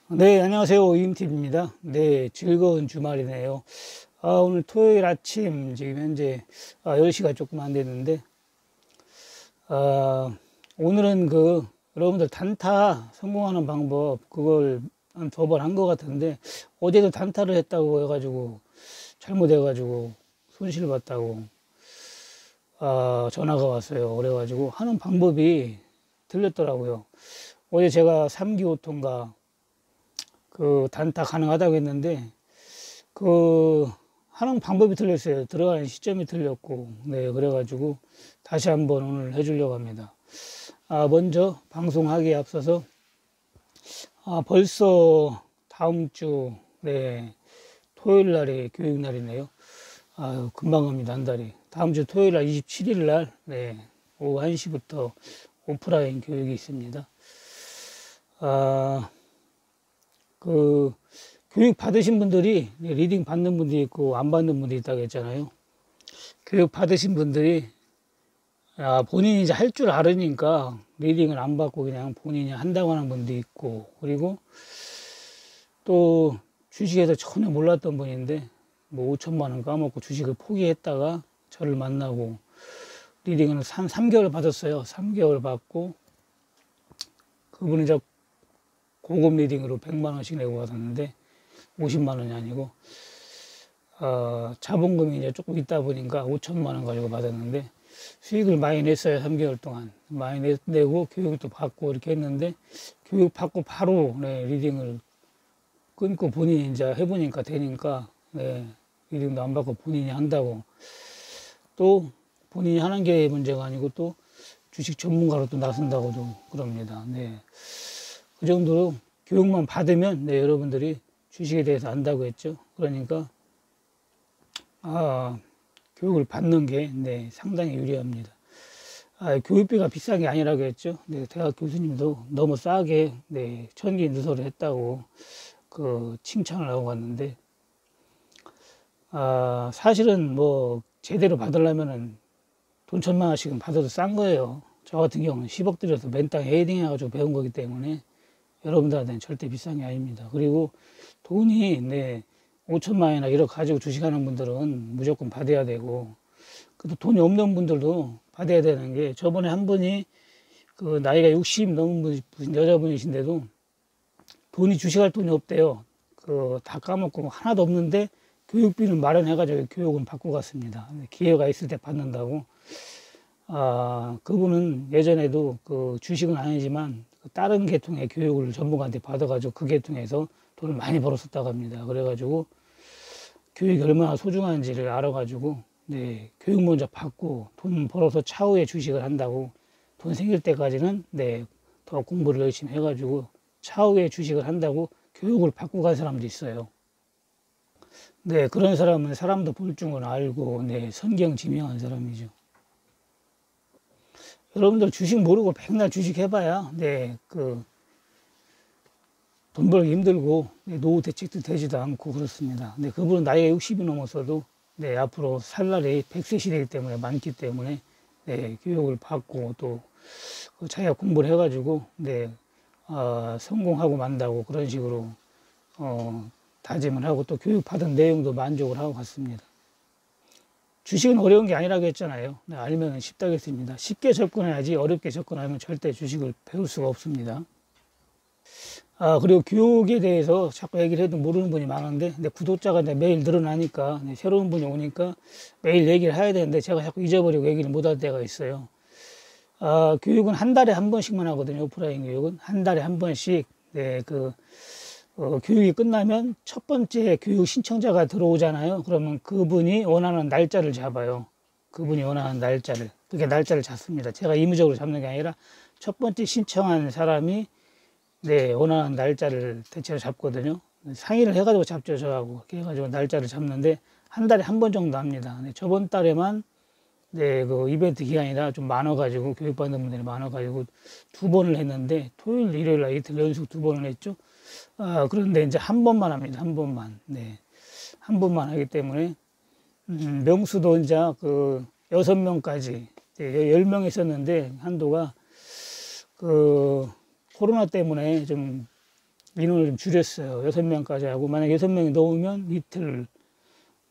네, 안녕하세요. 이임TV입니다. 네, 즐거운 주말이네요. 오늘 토요일 아침, 지금 현재 10시가 조금 안 됐는데, 오늘은 여러분들 단타 성공하는 방법, 그걸 한 2번 한 것 같은데, 어제도 단타를 했다고 해가지고, 잘못해가지고, 손실 봤다고, 전화가 왔어요. 그래가지고, 하는 방법이 들렸더라고요. 어제 제가 3기호통가 단타 가능하다고 했는데, 하는 방법이 틀렸어요. 들어가는 시점이 틀렸고, 네, 그래가지고 다시 한번 오늘 해주려고 합니다. 먼저 방송하기에 앞서서, 벌써 다음 주, 네, 토요일 날이 교육날이네요. 금방 갑니다, 한 달이. 다음 주 토요일 날 27일 날, 네, 오후 1시부터 오프라인 교육이 있습니다. 교육 받으신 분들이 리딩 받는 분도 있고 안 받는 분도 있다고 했잖아요. 교육 받으신 분들이 본인이 이제 할 줄 알으니까 리딩을 안 받고 그냥 본인이 한다고 하는 분도 있고, 그리고 또 주식에서 전혀 몰랐던 분인데 뭐 5천만 원 까먹고 주식을 포기했다가 저를 만나고 리딩을 한 3개월 받았어요. 3개월 받고 그분이 이제 고급 리딩으로 100만 원씩 내고 받았는데 50만 원이 아니고, 자본금이 이제 조금 있다 보니까 5천만 원 가지고 받았는데 수익을 많이 냈어요. 3개월 동안 많이 내고 교육도 받고 이렇게 했는데, 교육 받고 바로 네, 리딩을 끊고 본인이 이제 해보니까 되니까, 네, 리딩도 안 받고 본인이 한다고, 또 본인이 하는 게 문제가 아니고 또 주식 전문가로 또 나선다고도 그럽니다. 네. 그 정도로 교육만 받으면, 네, 여러분들이 주식에 대해서 안다고 했죠. 그러니까 교육을 받는 게, 네, 상당히 유리합니다. 교육비가 비싼 게 아니라고 했죠. 네, 대학 교수님도 너무 싸게, 네, 천기누설을 했다고 칭찬을 하고 갔는데, 사실은 뭐 제대로 받으려면은 돈 1,000만 원씩은 받아도 싼 거예요. 저 같은 경우는 10억 들여서 맨땅 헤딩 해가지고 배운 거기 때문에 여러분들한테는 절대 비싼 게 아닙니다. 그리고 돈이, 네, 5천만 원이나 1억 가지고 주식하는 분들은 무조건 받아야 되고, 또 돈이 없는 분들도 받아야 되는 게, 저번에 한 분이 나이가 60 넘은 여자분이신데도 돈이, 주식할 돈이 없대요. 다 까먹고 하나도 없는데 교육비는 마련해가지고 교육은 받고 갔습니다. 기회가 있을 때 받는다고. 그분은 예전에도 주식은 아니지만 다른 계통의 교육을 전문가한테 받아가지고 그 계통에서 돈을 많이 벌었었다고 합니다. 그래가지고 교육이 얼마나 소중한지를 알아가지고, 네, 교육 먼저 받고 돈 벌어서 차후에 주식을 한다고, 돈 생길 때까지는, 네, 더 공부를 열심히 해가지고 차후에 주식을 한다고 교육을 받고 간 사람도 있어요. 네, 그런 사람은 사람도 볼 줄은 알고, 네, 선경지명한 사람이죠. 여러분들 주식 모르고 백날 주식 해봐야, 네, 돈 벌기 힘들고, 네, 노후 대책도 되지도 않고 그렇습니다. 네, 그분은 나이가 60이 넘었어도, 네, 앞으로 살 날이 100세 시대이기 때문에, 많기 때문에, 네, 교육을 받고 또 자기가 공부를 해가지고, 네, 성공하고 만다고 그런 식으로 다짐을 하고, 또 교육 받은 내용도 만족을 하고 갔습니다. 주식은 어려운 게 아니라고 했잖아요. 네, 알면 쉽다고 했습니다. 쉽게 접근해야지 어렵게 접근하면 절대 주식을 배울 수가 없습니다. 그리고 교육에 대해서 자꾸 얘기를 해도 모르는 분이 많은데, 근데 구독자가 이제 매일 늘어나니까, 네, 새로운 분이 오니까 매일 얘기를 해야 되는데 제가 자꾸 잊어버리고 얘기를 못 할 때가 있어요. 교육은 한 달에 한 번씩만 하거든요. 오프라인 교육은 한 달에 한 번씩. 네, 교육이 끝나면 첫 번째 교육 신청자가 들어오잖아요. 그러면 그분이 원하는 날짜를 잡아요. 그분이 원하는 날짜를. 그렇게 날짜를 잡습니다. 제가 임의적으로 잡는 게 아니라 첫 번째 신청한 사람이, 네, 원하는 날짜를 대체로 잡거든요. 상의를 해가지고 잡죠, 저하고. 그렇게 해가지고 날짜를 잡는데 한 달에 한 번 정도 합니다. 네, 저번 달에만, 네, 이벤트 기간이라 좀 많아가지고, 교육받는 분들이 많아가지고 2번을 했는데, 토요일, 일요일 날 이틀 연속 2번을 했죠. 그런데 이제 한 번만 합니다. 한 번만. 네. 한 번만 하기 때문에, 명수도 이제 6명까지, 네, 10명 있었는데, 한도가, 코로나 때문에 좀 인원을 좀 줄였어요. 6명까지 하고, 만약 6명이 넘으면 이틀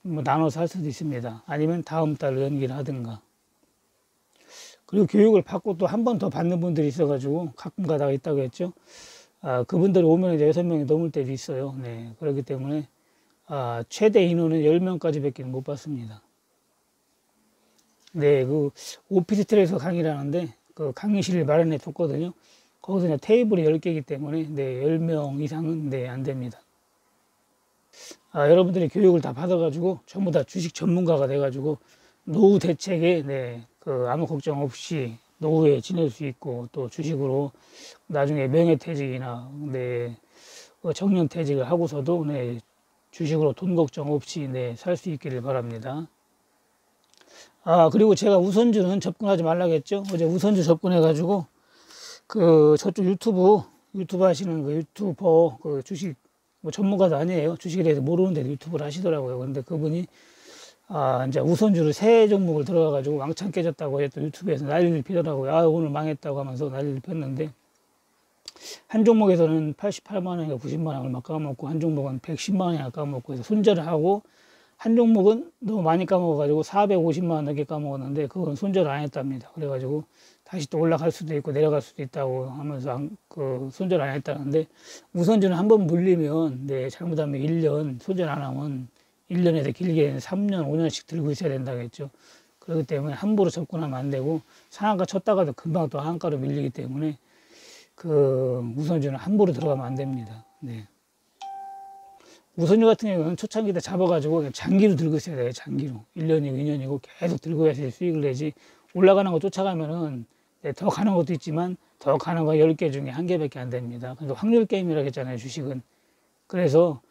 뭐 나눠서 할 수도 있습니다. 아니면 다음 달로 연기를 하든가. 그리고 교육을 받고 또 한 번 더 받는 분들이 있어가지고 가끔 가다가 있다고 했죠. 그분들이 오면 이제 6명이 넘을 때도 있어요. 네. 그렇기 때문에, 최대 인원은 10명까지 밖에 못 받습니다. 네. 그, 오피스텔에서 강의를 하는데, 그 강의실을 마련해 뒀거든요. 거기서 그냥 테이블이 10개이기 때문에, 네. 10명 이상은, 네. 안 됩니다. 여러분들이 교육을 다 받아가지고, 전부 다 주식 전문가가 돼가지고, 노후 대책에, 네. 그, 아무 걱정 없이 노후에 지낼 수 있고, 또 주식으로 나중에 명예퇴직이나, 네. 정년퇴직을 하고서도, 네. 주식으로 돈 걱정 없이, 네. 살 수 있기를 바랍니다. 그리고 제가 우선주는 접근하지 말라고 했죠. 어제 우선주 접근해가지고, 저쪽 유튜브 하시는 그 유튜버, 그 주식, 뭐 전문가도 아니에요. 주식에 대해서 모르는데 유튜브를 하시더라고요. 근데 그분이, 이제 우선주를 세 종목을 들어가가지고 왕창 깨졌다고 했던 유튜브에서 난리를 피더라고요. 오늘 망했다고 하면서 난리를 폈는데, 한 종목에서는 88만 원인가 90만 원 얼마 까먹고, 한 종목은 110만 원이나 까먹고 해서 손절을 하고, 한 종목은 너무 많이 까먹어가지고 450만 원 넘게 까먹었는데, 그건 손절을 안 했답니다. 그래가지고 다시 또 올라갈 수도 있고 내려갈 수도 있다고 하면서 손절 안 했다는데, 우선주는 한번 물리면, 네, 잘못하면 1년, 손절 안 하면 1년에서 길게는 3년, 5년씩 들고 있어야 된다겠죠. 그렇기 때문에 함부로 접근하면 안 되고, 상한가 쳤다가도 금방 또 하한가로 밀리기 때문에, 우선주는 함부로 들어가면 안 됩니다. 네. 우선주 같은 경우는 초창기 때 잡아가지고 그냥 장기로 들고 있어야 돼요. 장기로. 1년이고 2년이고 계속 들고 해서 수익을 내지, 올라가는 거 쫓아가면은, 네, 더 가는 것도 있지만 더 가는 거 10개 중에 1개밖에 안 됩니다. 그러니까 확률 게임이라고 했잖아요, 주식은. 그래서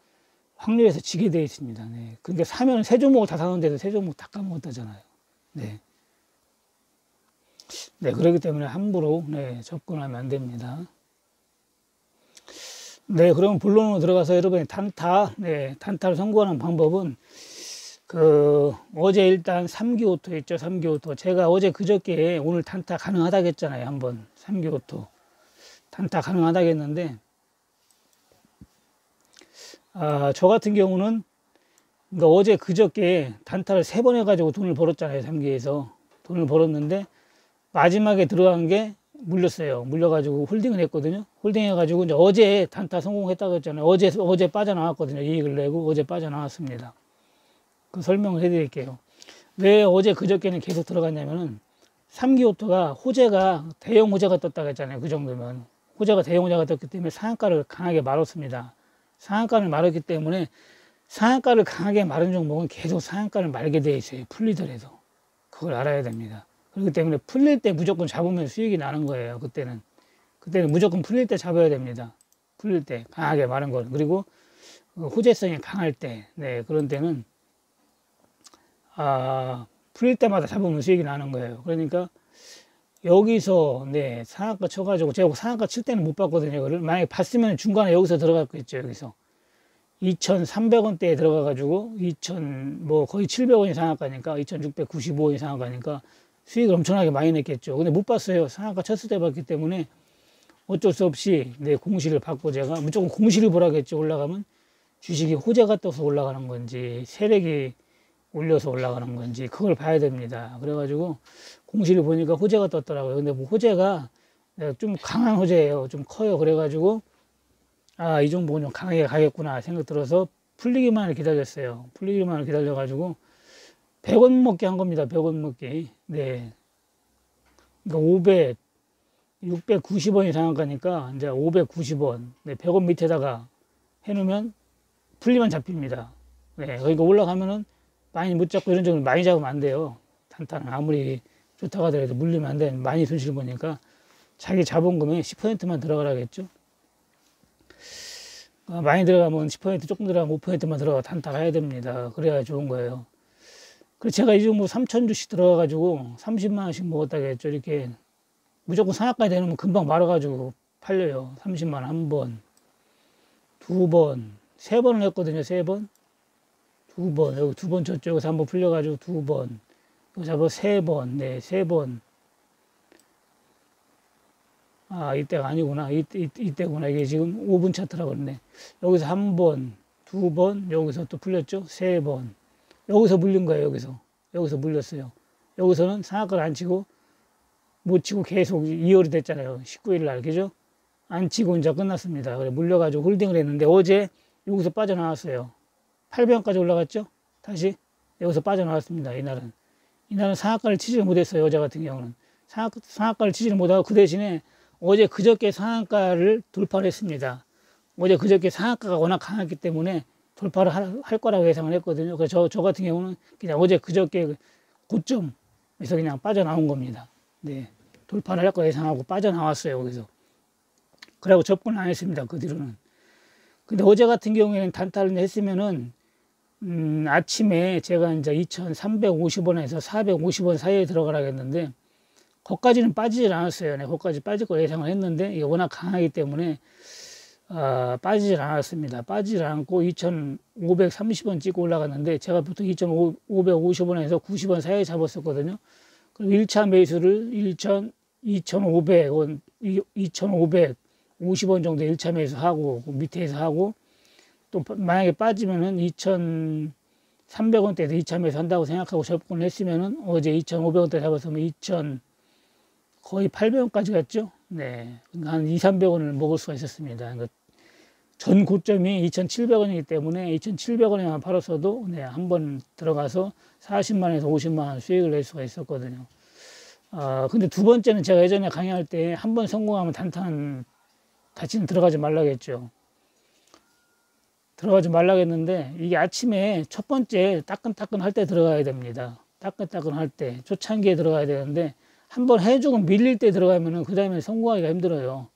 확률에서 지게 되어 있습니다. 네. 그러니까 사면 세 종목을 다 사는데도 세 종목 다 까먹었다잖아요. 네. 네, 그렇기 때문에 함부로, 네, 접근하면 안 됩니다. 네, 그럼 본론으로 들어가서 여러분이 단타를 선고하는 방법은, 어제 일단 3기오토 있죠, 3기오토. 제가 어제 그저께 오늘 단타 가능하다고 했잖아요, 한번. 3기오토. 단타 가능하다고 했는데, 저 같은 경우는, 그러니까 어제 그저께 단타를 3번 해가지고 돈을 벌었잖아요, 3기에서. 돈을 벌었는데, 마지막에 들어간 게 물렸어요. 물려가지고 홀딩을 했거든요. 홀딩 해가지고 이제 어제 단타 성공했다고 했잖아요. 어제 빠져나왔거든요. 이익을 내고 어제 빠져나왔습니다. 그 설명을 해드릴게요. 왜 어제 그저께는 계속 들어갔냐면은, 3기오토가 호재가 대형 호재가 떴다고 했잖아요. 그 정도면. 호재가 대형 호재가 떴기 때문에 상한가를 강하게 말았습니다. 상한가를 말았기 때문에, 상한가를 강하게 마른 종목은 계속 상한가를 말게 돼 있어요. 풀리더라도. 그걸 알아야 됩니다. 그렇기 때문에 풀릴 때 무조건 잡으면 수익이 나는 거예요. 그때는 무조건 풀릴 때 잡아야 됩니다. 풀릴 때 강하게 마른 거는. 그리고 호재성이 강할 때, 네, 그런 때는 풀릴 때마다 잡으면 수익이 나는 거예요. 그러니까 여기서, 네, 상한가 쳐가지고, 제가 상한가 칠 때는 못 봤거든요. 이거를 만약에 봤으면 중간에 여기서 들어갔겠죠. 여기서 2,300원대에 들어가가지고 뭐 거의 700원이 상한가니까 2,695원이 상한가니까 수익을 엄청나게 많이 냈겠죠. 근데 못 봤어요. 상한가 쳤을 때 봤기 때문에 어쩔 수 없이, 네, 공시를 받고 제가 무조건 공시를 보라겠죠. 올라가면 주식이 호재가 떠서 올라가는 건지 세력이 올려서 올라가는 건지 그걸 봐야 됩니다. 그래가지고 공시를 보니까 호재가 떴더라고요. 근데 뭐 호재가 좀 강한 호재예요. 좀 커요. 그래가지고 이 종목은 좀 강하게 가겠구나 생각 들어서 풀리기만을 기다렸어요. 풀리기만을 기다려가지고 100원 먹기 한 겁니다. 100원 먹기. 네. 그러니까 690원이 상한가니까 이제 590원. 네, 100원 밑에다가 해놓으면 풀리면 잡힙니다. 네. 그러니까 올라가면은 많이 못 잡고 이런 종류 많이 잡으면 안 돼요. 단타는 아무리 좋다고 하더라도 물리면 안 돼. 많이 손실 보니까 자기 자본금에 10%만 들어가라겠죠. 많이 들어가면 10%, 조금 들어가면 5%만 들어가 단타가 해야 됩니다. 그래야 좋은 거예요. 그래서 제가 이 종목 3,000주씩 들어가가지고 30만 원씩 먹었다고 했죠. 이렇게 무조건 상한가에 되면 금방 말아가지고 팔려요. 30만 원 한 번, 두 번, 세 번을 했거든요. 세 번, 두 번, 여기 두 번 쳤죠. 여기서 한 번 풀려가지고 두 번, 여기서 세 번, 네, 세 번. 아, 이때가 아니구나. 이때구나. 이게 지금 5분 차트라고 그러네. 여기서 한 번, 두 번, 여기서 또 풀렸죠? 세 번. 여기서 물린 거예요, 여기서. 여기서 물렸어요. 여기서는 상한가를 안 치고, 못 치고 계속 2월이 됐잖아요. 19일 날, 그죠? 안 치고 이제 끝났습니다. 그래, 물려가지고 홀딩을 했는데, 어제 여기서 빠져나왔어요. 800원까지 올라갔죠? 다시 여기서 빠져나왔습니다. 이날은. 이날은 상한가를 치지를 못했어요. 어제 같은 경우는. 상한가를 치지를 못하고 그 대신에 어제 그저께 상한가를 돌파를 했습니다. 어제 그저께 상한가가 워낙 강했기 때문에 돌파를 할 거라고 예상을 했거든요. 그래서 저 같은 경우는 그냥 어제 그저께 고점에서 그냥 빠져나온 겁니다. 네. 돌파를 할 거 예상하고 빠져나왔어요. 거기서. 그래고 접근을 안 했습니다. 그 뒤로는. 근데 어제 같은 경우에는 단타를 했으면은, 아침에 제가 이제 2,350원에서 450원 사이에 들어가라 했는데, 거기까지는 빠지질 않았어요. 네, 거기까지 빠질 거 예상을 했는데, 이게 워낙 강하기 때문에, 빠지질 않았습니다. 빠지질 않고 2,530원 찍고 올라갔는데, 제가 보통 2,550원에서 90원 사이에 잡았었거든요. 그리고 1차 매수를 2,500원, 2,550원 정도 1차 매수하고, 그 밑에서 하고, 또 만약에 빠지면은 2,300원대에서 2차 매수 한다고 생각하고 접근을 했으면은 어제 2,500원대 잡았으면 2,000, 거의 800원까지 갔죠. 네. 한 2, 300원을 먹을 수가 있었습니다. 그러니까 전 고점이 2,700원이기 때문에 2,700원에만 팔았어도 네, 한번 들어가서 40만에서 50만원 수익을 낼 수가 있었거든요. 근데 두 번째는 제가 예전에 강의할 때 한 번 성공하면 단타는 다시는 들어가지 말라겠죠. 들어가지 말라겠는데 이게 아침에 첫 번째 따끈따끈 할 때 들어가야 됩니다. 따끈따끈 할 때 초창기에 들어가야 되는데 한번 해주고 밀릴 때 들어가면은 그 다음에 성공하기가 힘들어요.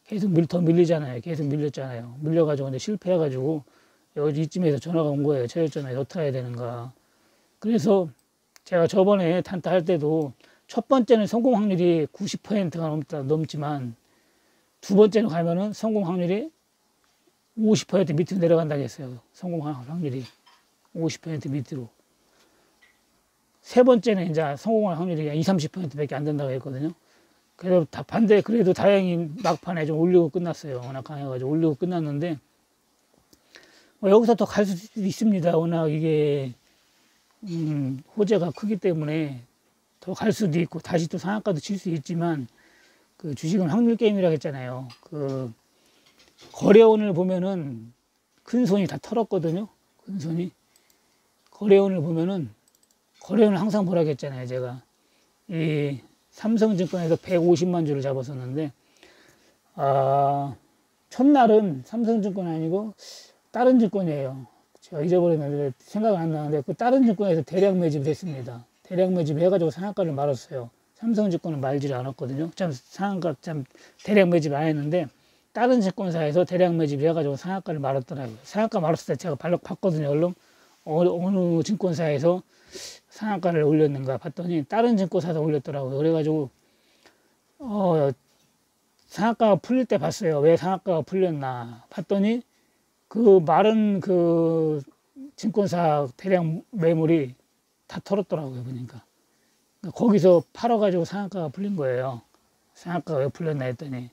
계속 더 밀리잖아요. 계속 밀렸잖아요. 밀려가지고 이제 실패해가지고 여기 이쯤에서 전화가 온 거예요. 최저점에 어떻게 해야 되는가. 그래서 제가 저번에 단타 할 때도 첫 번째는 성공 확률이 90%가 넘지만 두 번째는 가면은 성공 확률이 50% 밑으로 내려간다고 했어요. 성공 확률이 50% 밑으로. 세 번째는 이제 성공할 확률이 20, 30%밖에 안 된다고 했거든요. 그래도 그래도 다행히 막판에 좀 올리고 끝났어요. 워낙 강해가지고 올리고 끝났는데, 여기서 더 갈 수도 있습니다. 워낙 이게, 호재가 크기 때문에 더 갈 수도 있고, 다시 또 상한가도 칠 수 있지만, 그 주식은 확률 게임이라고 했잖아요. 그, 거래원을 보면은 큰 손이 다 털었거든요. 큰 손이. 거래원을 보면은, 거래원을 항상 보라고 했잖아요. 제가. 이 삼성증권에서 150만 주를 잡았었는데, 첫날은 삼성증권이 아니고 다른 증권이에요. 제가 잊어버렸는데 생각은 안 나는데 그 다른 증권에서 대량 매집을 했습니다. 대량 매집을 해가지고 상한가를 말았어요. 삼성증권은 말지를 않았거든요. 대량 매집 안 했는데 다른 증권사에서 대량 매집을 해가지고 상한가를 말았더라고요. 상한가 말았을 때 제가 봤거든요. 얼른 어느 증권사에서 상한가를 올렸는가 봤더니 다른 증권사에서 올렸더라고요. 그래가지고 상한가가 풀릴 때 봤어요. 왜 상한가가 풀렸나 봤더니 그 마른 그 증권사 대량 매물이 다 털었더라고요. 보니까 거기서 팔아가지고 상한가가 풀린 거예요. 상한가가 왜 풀렸나 했더니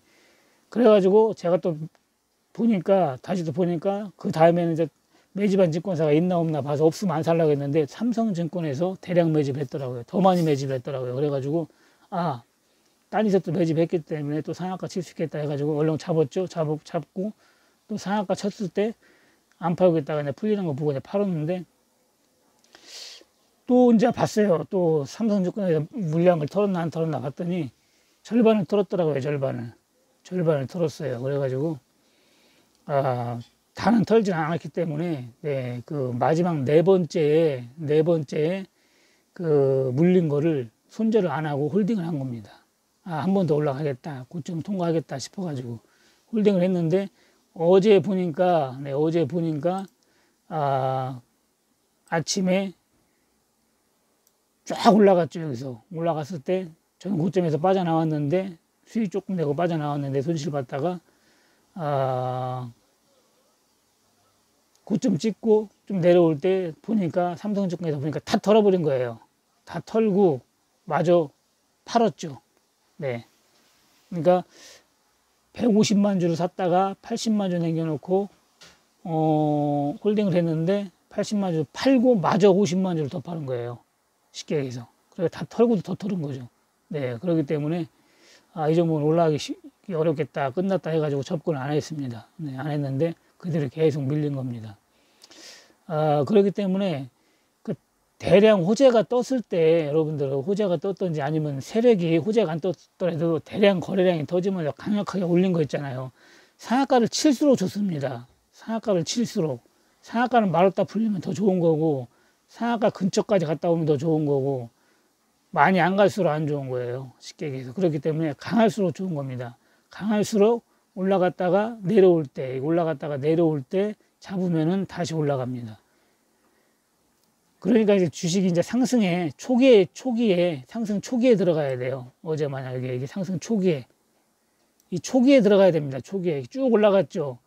그래가지고 제가 또 보니까 다시 또 보니까 그 다음에는 이제 매집한 증권사가 있나 없나 봐서 없으면 안 살라고 했는데 삼성증권에서 대량 매집했더라고요. 더 많이 매집했더라고요. 그래가지고 딴 데서 또 매집했기 때문에 또 상한가 칠 수 있겠다 해가지고 얼른 잡았죠. 잡고 또 상한가 쳤을 때 안 팔고 있다가 그냥 풀리는 거 보고 이제 팔았는데 또 이제 봤어요. 또 삼성증권에서 물량을 털었나 안 털었나 봤더니 절반을 털었더라고요. 절반을 털었어요. 그래가지고 다는 털지 않았기 때문에 네, 그 마지막 네 번째에 그 물린 거를 손절을 안 하고 홀딩을 한 겁니다. 한 번 더 올라가겠다, 고점 통과하겠다 싶어가지고 홀딩을 했는데 어제 보니까 아침에 쫙 올라갔죠. 여기서 올라갔을 때 저는 고점에서 빠져나왔는데 수익 조금 내고 빠져나왔는데 손실 봤다가 고점 찍고 좀 내려올 때 보니까 삼성증권에서 보니까 다 털어버린 거예요. 다 털고 마저 팔았죠. 네. 그러니까 150만 주를 샀다가 80만 주 남겨놓고 홀딩을 했는데 80만 주 팔고 마저 50만 주를 더 파는 거예요. 쉽게 얘기해서. 그래서 다 털고도 더 털은 거죠. 네, 그렇기 때문에 이 종목은 올라가기 어렵겠다, 끝났다 해가지고 접근을 안 했습니다. 네, 안 했는데 그대로 계속 밀린 겁니다. 그렇기 때문에 그 대량 호재가 떴을 때 여러분들 호재가 떴든지 아니면 세력이 호재가 안 떴더라도 대량 거래량이 터지면 강력하게 올린 거 있잖아요. 상한가를 칠수록 좋습니다. 상한가를 칠수록. 상한가는 말았다 풀리면 더 좋은 거고, 상한가 근처까지 갔다 오면 더 좋은 거고, 많이 안 갈수록 안 좋은 거예요. 쉽게 얘기해서. 그렇기 때문에 강할수록 좋은 겁니다. 강할수록 올라갔다가 내려올 때 잡으면은 다시 올라갑니다. 그러니까 이제 주식이 이제 상승에 상승 초기에 들어가야 돼요. 어제 만약에 이게 상승 초기에, 이 초기에 들어가야 됩니다. 초기에 쭉 올라갔죠.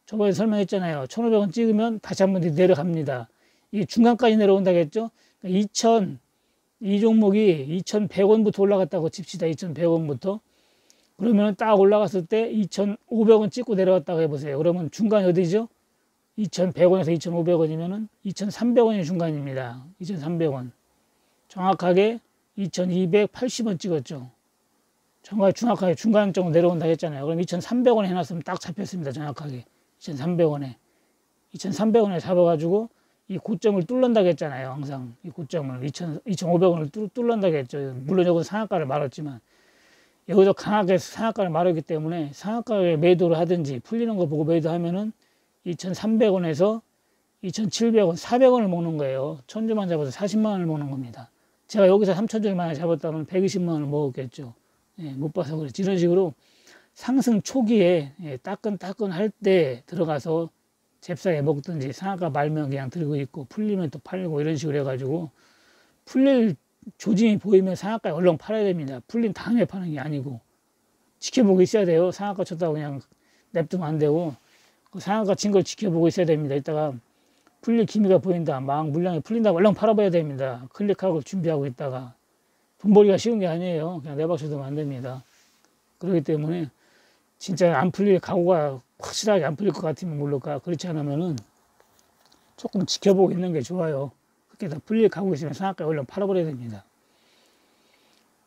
저번에 설명했잖아요. 1,500원 찍으면 다시 한번 내려갑니다. 이게 중간까지 내려온다고 했죠. 그러니까 이 종목이 2,100원부터 올라갔다고 칩시다. 2,100원부터. 그러면 딱 올라갔을 때 2,500원 찍고 내려왔다고 해보세요. 그러면 중간이 어디죠? 2,100원에서 2,500원이면은 2,300원이 중간입니다. 2,300원. 정확하게 2,280원 찍었죠. 정확하게 중간적으로 내려온다 했잖아요. 그럼 2,300원 해놨으면 딱 잡혔습니다. 정확하게. 2,300원에. 2,300원에 잡아가지고 이 고점을 뚫는다고 했잖아요. 항상 이 고점을 2,500원을 뚫는다고 했죠. 물론 여기서 상한가를 말았지만 여기서 강하게 상한가를 말하기 때문에 상한가에 매도를 하든지 풀리는 거 보고 매도하면은 2,300원에서 2,700원, 400원을 먹는 거예요. 1,000주만 잡아서 40만 원을 먹는 겁니다. 제가 여기서 3,000주를 만에 잡았다면 120만 원을 먹었겠죠. 예, 못 봐서 그렇지. 이런 식으로 상승 초기에 따끈따끈 할 때 들어가서 잽싸게 먹든지 상한가 말면 그냥 들고 있고 풀리면 또 팔고 이런 식으로 해가지고 풀릴 조짐이 보이면 상한가에 얼른 팔아야 됩니다. 풀린 다음에 파는 게 아니고 지켜보고 있어야 돼요. 상한가 쳤다고 그냥 냅두면 안 되고 그 상한가 친 걸 지켜보고 있어야 됩니다. 이따가 풀릴 기미가 보인다, 막 물량이 풀린다, 얼른 팔아봐야 됩니다. 클릭하고 준비하고 있다가 돈 벌기가 쉬운 게 아니에요. 그냥 내 박수 두면 안 됩니다. 그렇기 때문에 진짜 안 풀릴 각오가 확실하게 안 풀릴 것 같으면 모를까. 그렇지 않으면은 조금 지켜보고 있는 게 좋아요. 그렇게 다 풀릴 각오 있으면 상한가에 얼른 팔아버려야 됩니다.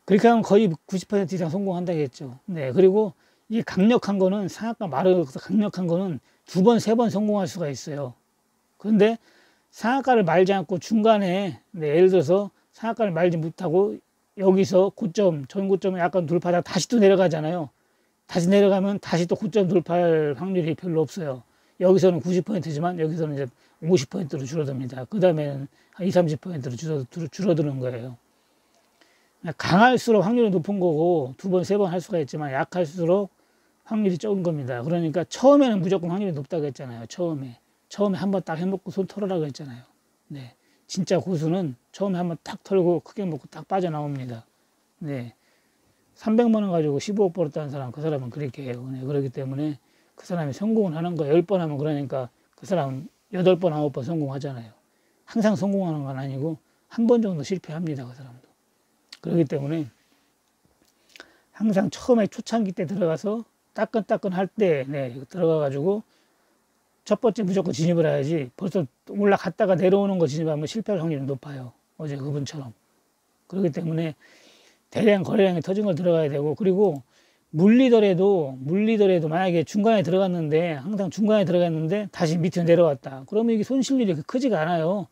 그렇게 하면 거의 90% 이상 성공한다겠죠. 네. 그리고 이 강력한 거는 상한가 말아서 강력한 거는 2번, 3번 성공할 수가 있어요. 그런데 상한가를 말지 않고 중간에 예를 들어서 상한가를 말지 못하고 여기서 고점, 전 고점을 약간 돌파하다가 다시 또 내려가잖아요. 다시 내려가면 다시 또 고점 돌파할 확률이 별로 없어요. 여기서는 90%지만 여기서는 이제 50%로 줄어듭니다. 그 다음에는 한 20, 30%로 줄어드는 거예요. 강할수록 확률이 높은 거고 2번, 3번 할 수가 있지만 약할수록 확률이 적은 겁니다. 그러니까 처음에는 무조건 확률이 높다고 했잖아요. 처음에 한번 딱 해먹고 손 털으라고 했잖아요. 네. 진짜 고수는 처음에 한번 딱 털고 크게 먹고 딱 빠져나옵니다. 네. 300만 원 가지고 15억 벌었다는 사람, 그 사람은 그렇게 해요. 네. 그렇기 때문에 그 사람이 성공을 하는 거예요. 10번 하면 그러니까 그 사람은 8번, 9번 성공하잖아요. 항상 성공하는 건 아니고 한 번 정도 실패합니다. 그 사람도. 그렇기 때문에 항상 처음에 초창기 때 들어가서 따끈따끈 할 때 들어가가지고 첫 번째 무조건 진입을 해야지 벌써 올라갔다가 내려오는 거 진입하면 실패할 확률이 높아요. 어제 그분처럼. 그렇기 때문에 대량 거래량이 터진 걸 들어가야 되고 그리고 물리더라도 만약에 중간에 들어갔는데 항상 중간에 들어갔는데 다시 밑으로 내려왔다. 그러면 이게 손실률이 그렇게 크지가 않아요.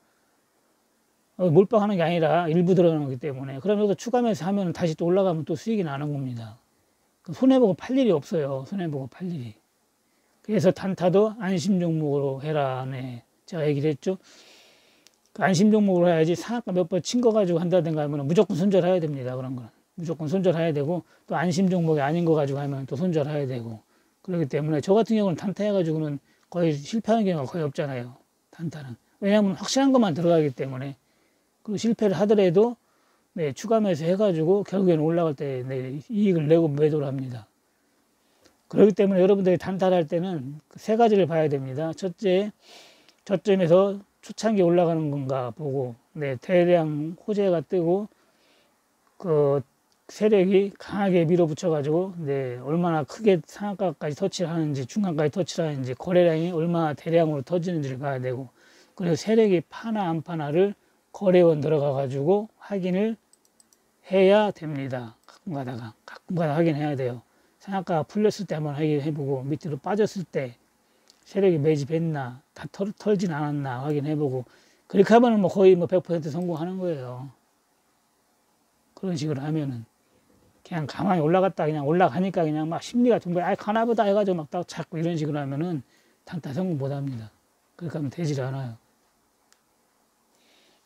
몰빵하는 게 아니라 일부 들어가는 거기 때문에. 그럼 여기서 추가매수 하면 다시 또 올라가면 또 수익이 나는 겁니다. 손해보고 팔 일이 없어요. 손해보고 팔 일이. 그래서 단타도 안심 종목으로 해라. 네. 제가 얘기를 했죠. 그 안심 종목으로 해야지 상한가 몇 번 친 거 가지고 한다든가 하면 무조건 손절해야 됩니다. 그런 거는. 무조건 손절해야 되고 또 안심 종목이 아닌 거 가지고 하면 또 손절해야 되고. 그렇기 때문에 저 같은 경우는 단타 해가지고는 거의 실패하는 경우가 거의 없잖아요. 단타는. 왜냐하면 확실한 것만 들어가기 때문에. 그리고 실패를 하더라도 추가 매수 해가지고 결국에는 올라갈 때 이익을 내고 매도를 합니다. 그렇기 때문에 여러분들이 단타를 할 때는 세 가지를 봐야 됩니다. 첫째, 저점에서 초창기 올라가는 건가 보고, 대량 호재가 뜨고, 그 세력이 강하게 밀어붙여가지고, 네, 얼마나 크게 상한가까지 터치를 하는지, 중간까지 터치를 하는지, 거래량이 얼마나 대량으로 터지는지를 봐야 되고, 그래서 세력이 파나 안 파나를 거래원 들어가가지고 확인을 해야 됩니다. 가끔가다 확인해야 돼요. 상한가가 풀렸을 때 한번 확인해보고, 밑으로 빠졌을 때 세력이 매집했나, 다 털진 않았나 확인해보고, 그렇게 하면 뭐 거의 뭐 100% 성공하는 거예요. 그런 식으로 하면은. 그냥 가만히 올라갔다 그냥 올라가니까 그냥 막 심리가 좀 가나보다 해가지고 막 딱 찾고 이런 식으로 하면은 단타 성공 못 합니다. 그렇게 하면 되질 않아요.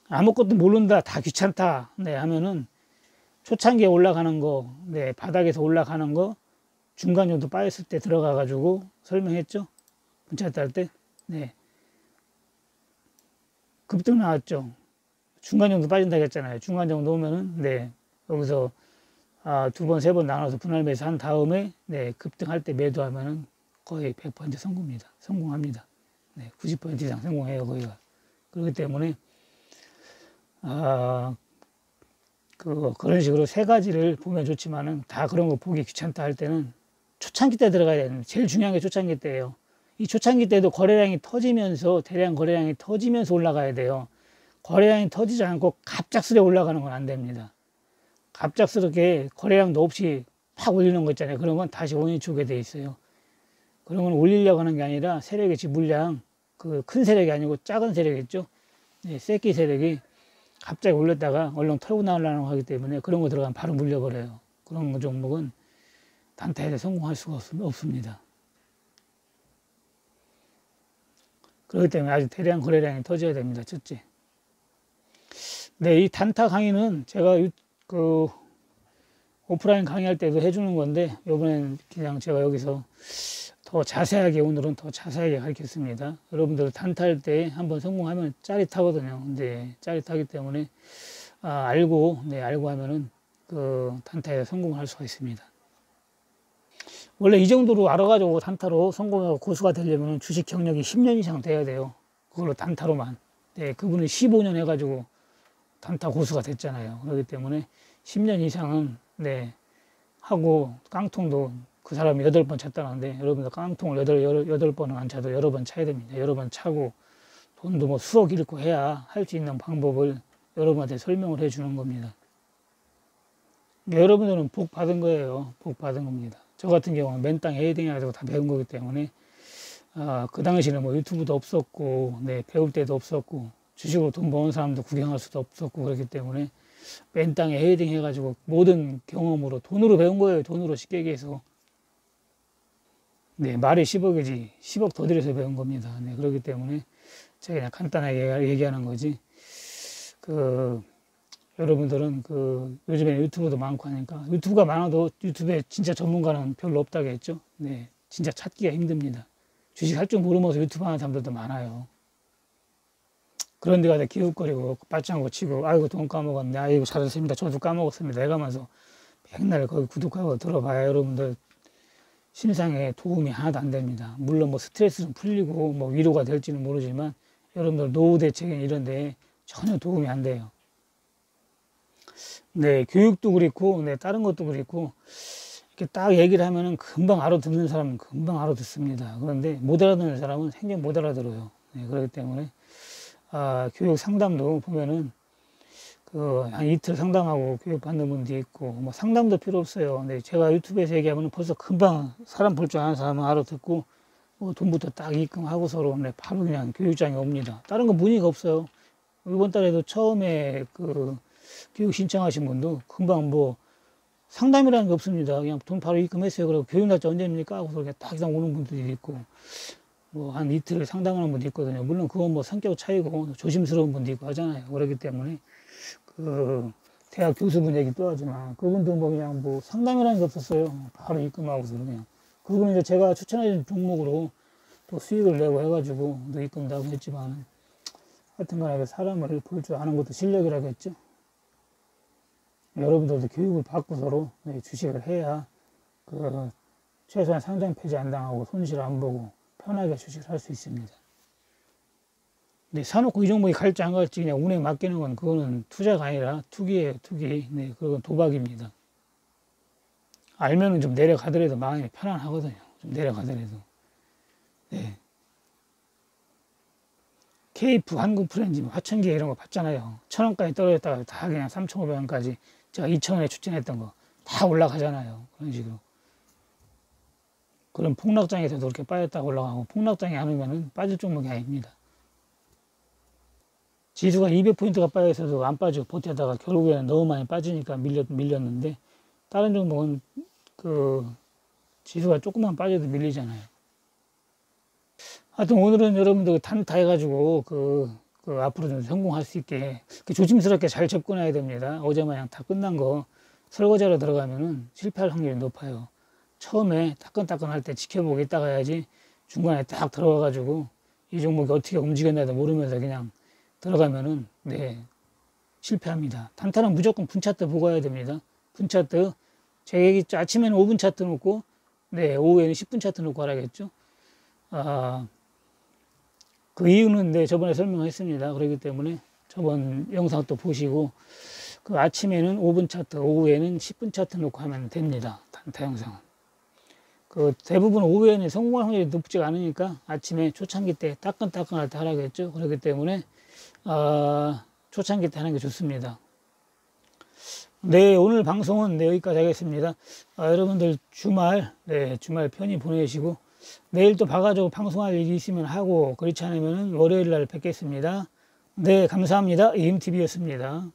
아무것도 모른다, 다 귀찮다, 네, 하면은 초창기에 올라가는 거, 네, 바닥에서 올라가는 거, 중간 정도 빠졌을 때 들어가가지고 설명했죠? 문자 딸 때, 네. 급등 나왔죠? 중간 정도 빠진다고 했잖아요. 중간 정도 오면은, 네, 여기서 두 번, 세 번 나눠서 분할 매수한 다음에, 네, 급등할 때 매도하면은 거의 100% 성공입니다. 성공합니다. 네, 90% 이상 성공해요, 거기가. 그렇기 때문에, 그런 식으로 세 가지를 보면 좋지만은 다 그런 거 보기 귀찮다 할 때는 초창기 때 들어가야 되는, 제일 중요한 게 초창기 때예요. 이 초창기 때도 거래량이 터지면서, 대량 거래량이 터지면서 올라가야 돼요. 거래량이 터지지 않고 갑작스레 올라가는 건 안 됩니다. 갑작스럽게 거래량도 없이 팍 올리는 거 있잖아요. 그런 건 다시 원인이 주게 돼 있어요. 그런 건 올리려고 하는 게 아니라 세력의 물량, 그 큰 세력이 아니고 작은 세력이 있죠. 네, 새끼 세력이 갑자기 올렸다가 얼른 털고 나오려고 하기 때문에 그런 거 들어가면 바로 물려버려요. 그런 종목은 단타에 성공할 수가 없습니다. 그렇기 때문에 아주 대량 거래량이 터져야 됩니다. 첫째. 네, 이 단타 강의는 제가 오프라인 강의할 때도 해주는 건데, 이번엔 그냥 제가 여기서 더 자세하게, 오늘은 더 자세하게 가르쳤습니다. 여러분들 단타할 때 한번 성공하면 짜릿하거든요. 근데 짜릿하기 때문에, 알고 하면은 그 단타에 성공할 수가 있습니다. 원래 이 정도로 알아가지고 단타로 성공하고 고수가 되려면 주식 경력이 10년 이상 돼야 돼요. 그걸로 단타로만. 네, 그분은 15년 해가지고 단타 고수가 됐잖아요. 그렇기 때문에 10년 이상은, 네, 하고, 깡통도 그 사람이 8번 찼다는데, 여러분들 깡통을 8번은 안 차도 여러 번 차야 됩니다. 여러 번 차고, 돈도 뭐 수억 잃고 해야 할 수 있는 방법을 여러분한테 설명을 해 주는 겁니다. 여러분들은 복 받은 거예요. 복 받은 겁니다. 저 같은 경우는 맨땅 헤딩 해가지고 다 배운 거기 때문에, 그 당시에는 뭐 유튜브도 없었고, 네, 배울 때도 없었고, 주식으로 돈 버는 사람도 구경할 수도 없었고, 그렇기 때문에 맨 땅에 헤딩 해가지고 모든 경험으로 돈으로 배운 거예요. 돈으로 쉽게 얘기해서. 네, 말이 10억이지 10억 더 들여서 배운 겁니다. 네, 그렇기 때문에 제가 그냥 간단하게 얘기하는 거지. 여러분들은 요즘에 유튜브도 많고 하니까, 유튜브가 많아도 유튜브에 진짜 전문가는 별로 없다고 했죠. 네, 진짜 찾기가 힘듭니다. 주식 할 줄 모르면서 유튜브 하는 사람들도 많아요. 그런 데 가서 기웃거리고 빠짱하고 치고, 아이고 돈 까먹었네, 아이고 잘했습니다, 저도 까먹었습니다 해가면서 맨날 거기 구독하고 들어봐야 여러분들 신상에 도움이 하나도 안 됩니다. 물론 뭐 스트레스는 풀리고 뭐 위로가 될지는 모르지만 여러분들 노후 대책이나 이런 데 전혀 도움이 안 돼요. 네, 교육도 그렇고, 네, 다른 것도 그렇고, 이렇게 딱 얘기를 하면은 금방 알아듣는 사람은 금방 알아듣습니다. 그런데 못 알아듣는 사람은 생전 못 알아들어요. 네, 그렇기 때문에 교육 상담도 보면은 한 이틀 상담하고 교육 받는 분도 있고, 뭐 상담도 필요 없어요. 근데 제가 유튜브에서 얘기하면 벌써 금방 사람 볼 줄 아는 사람은 알아듣고, 뭐 돈부터 딱 입금하고 서로, 네, 바로 그냥 교육장에 옵니다. 다른 거 문의가 없어요. 이번 달에도 처음에 교육 신청하신 분도 금방 뭐 상담이라는 게 없습니다. 그냥 돈 바로 입금했어요. 그리고 교육 날짜 언제입니까? 하고서 그냥 딱 그냥 오는 분들이 있고, 뭐 한 이틀 상담하는 분도 있거든요. 물론 그건 뭐 성격 차이고 조심스러운 분도 있고 하잖아요. 그렇기 때문에 대학 교수분 얘기 또 하지만, 그분도 뭐 그냥 뭐 상담이라는 게 없었어요. 바로 입금하고서 그냥. 그분은 이제 제가 추천해준 종목으로 또 수익을 내고 해가지고 또 입금도 하고 했지만, 하여튼 간에 사람을 볼 줄 아는 것도 실력이라고 했죠. 여러분들도 교육을 받고 서로, 네, 주식을 해야 최소한 상장 폐지 안 당하고 손실 안 보고 편하게 주식을 할 수 있습니다. 네, 사놓고 이 종목이 갈지 안 갈지 그냥 운에 맡기는 건, 그거는 투자가 아니라 투기예요, 투기. 네, 그건 도박입니다. 알면은 좀 내려가더라도 마음이 편안하거든요. 좀 내려가더라도. 네. KF 한국 프렌즈 화천기 이런 거 봤잖아요. 1,000원까지 떨어졌다가 다 그냥 3,500원까지 제가 2,000원에 추천했던 거 다 올라가잖아요. 그런 식으로. 그럼 폭락장에서도 그렇게 빠졌다가 올라가고, 폭락장이 안 오면은 빠질 종목이 아닙니다. 지수가 200포인트가 빠져서도 안 빠지고 버티다가 결국에는 너무 많이 빠지니까 밀렸는데, 다른 종목은 그 지수가 조금만 빠져도 밀리잖아요. 하여튼 오늘은 여러분들 단타 해가지고 앞으로 좀 성공할 수 있게 조심스럽게 잘 접근해야 됩니다. 어제 마냥 다 끝난 거 설거지하러 들어가면은 실패할 확률이 높아요. 처음에 따끈따끈 할 때 지켜보고 있다가 해야지, 중간에 딱 들어가가지고 이 종목이 어떻게 움직였나도 모르면서 그냥 들어가면은 네 실패합니다. 단타는 무조건 분차트 보고 해야 됩니다. 분차트 제가 얘기했죠. 아침에는 5분 차트 놓고 네 오후에는 10분 차트 놓고 하라겠죠. 그 이유는 네 저번에 설명했습니다. 그렇기 때문에 저번 영상 또 보시고, 그 아침에는 5분 차트, 오후에는 10분 차트 놓고 하면 됩니다. 단타 영상은. 그 대부분 오후에는 성공할 확률이 높지가 않으니까 아침에 초창기 때 따끈따끈할 때 하라겠죠. 그렇기 때문에 초창기 때 하는 게 좋습니다. 네, 오늘 방송은 네, 여기까지 하겠습니다. 여러분들 주말 편히 보내시고, 내일 또 봐가지고 방송할 일이 있으면 하고, 그렇지 않으면 월요일 날 뵙겠습니다. 네, 감사합니다. EMTV였습니다.